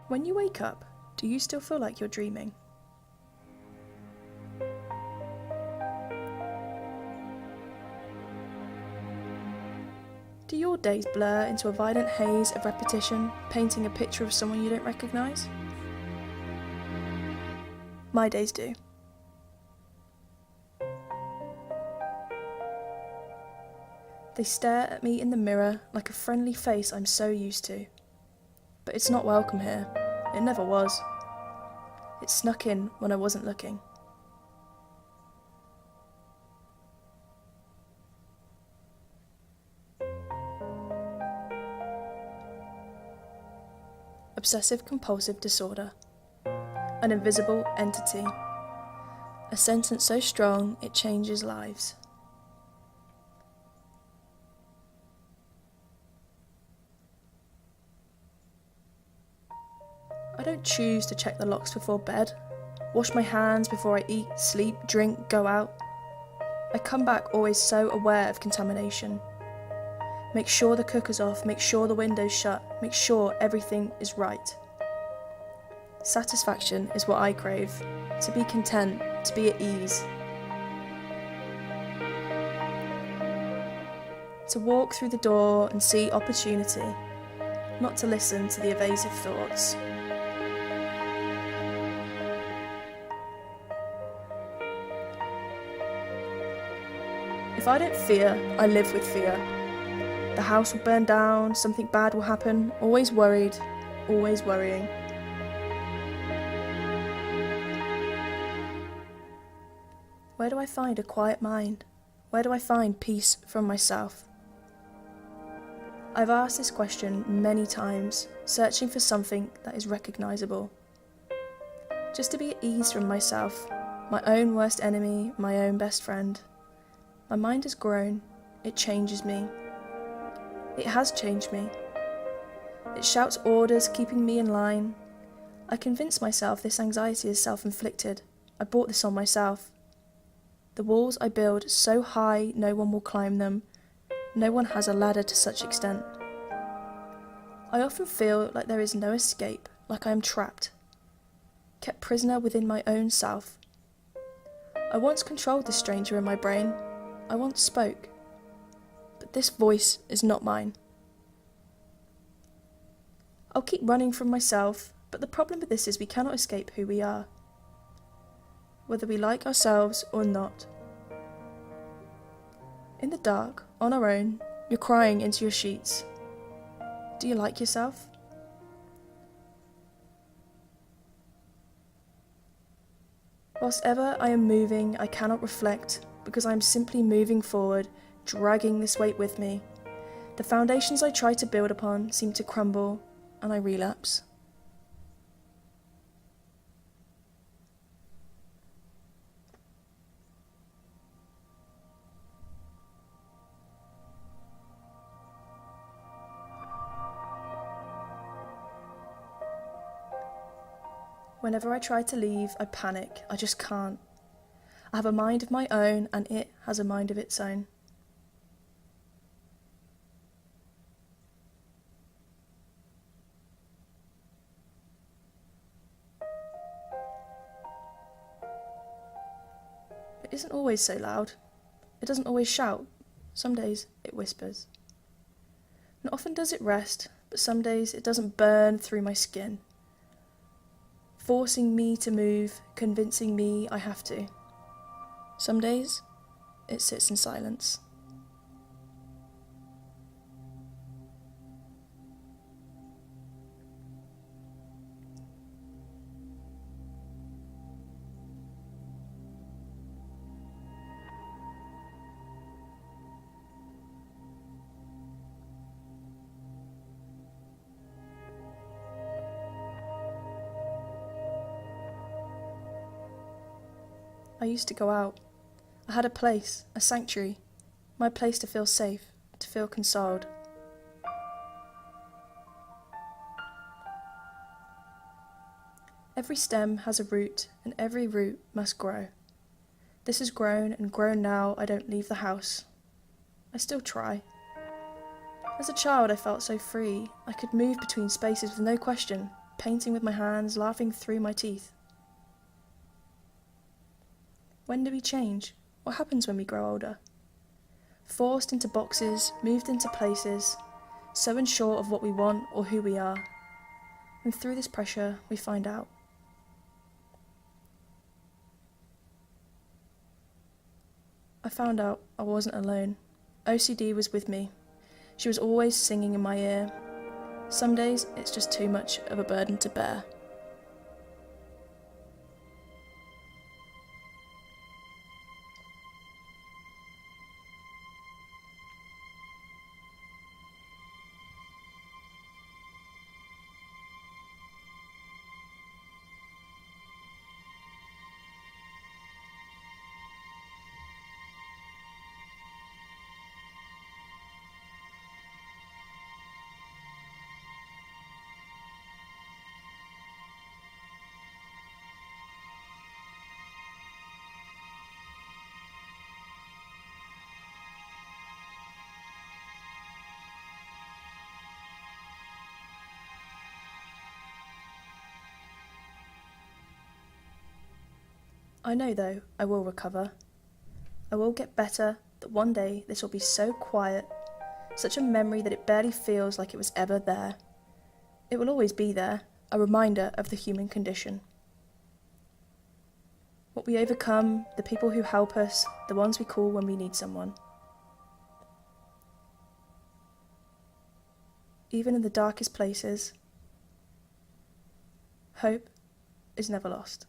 When you wake up, do you still feel like you're dreaming? Do your days blur into a violent haze of repetition, painting a picture of someone you don't recognise? My days do. They stare at me in the mirror like a friendly face I'm so used to. But it's not welcome here. It never was. It snuck in when I wasn't looking. Obsessive-compulsive disorder. An invisible entity. A sentence so strong it changes lives. I don't choose to check the locks before bed, wash my hands before I eat, sleep, drink, go out. I come back always so aware of contamination. Make sure the cooker's off, make sure the window's shut, make sure everything is right. Satisfaction is what I crave, to be content, to be at ease. To walk through the door and see opportunity, not to listen to the evasive thoughts. If I don't fear, I live with fear. The house will burn down, something bad will happen, always worried, always worrying. Where do I find a quiet mind? Where do I find peace from myself? I've asked this question many times, searching for something that is recognisable. Just to be at ease from myself, my own worst enemy, my own best friend. My mind has grown, it changes me. It has changed me. It shouts orders, keeping me in line. I convince myself this anxiety is self-inflicted. I brought this on myself. The walls I build so high no one will climb them. No one has a ladder to such extent. I often feel like there is no escape, like I am trapped, kept prisoner within my own self. I once controlled the stranger in my brain. I once spoke. But this voice is not mine. I'll keep running from myself, but the problem with this is we cannot escape who we are, whether we like ourselves or not. In the dark, on our own, you're crying into your sheets. Do you like yourself? Whilst ever I am moving, I cannot reflect, because I am simply moving forward, dragging this weight with me. The foundations I try to build upon seem to crumble, and I relapse. Whenever I try to leave, I panic. I just can't. I have a mind of my own, and it has a mind of its own. It isn't always so loud. It doesn't always shout. Some days it whispers. And often does it rest, but some days it doesn't burn through my skin, forcing me to move, convincing me I have to. Some days it sits in silence. I used to go out. I had a place, a sanctuary, my place to feel safe, to feel consoled. Every stem has a root, and every root must grow. This has grown and grown now I don't leave the house. I still try. As a child, I felt so free. I could move between spaces with no question, painting with my hands, laughing through my teeth. When do we change? What happens when we grow older? Forced into boxes, moved into places, so unsure of what we want or who we are. And through this pressure, we find out. I found out I wasn't alone. OCD was with me. She was always singing in my ear. Some days, it's just too much of a burden to bear. I know, though, I will recover. I will get better, that one day this will be so quiet, such a memory that it barely feels like it was ever there. It will always be there, a reminder of the human condition. What we overcome, the people who help us, the ones we call when we need someone. Even in the darkest places, hope is never lost.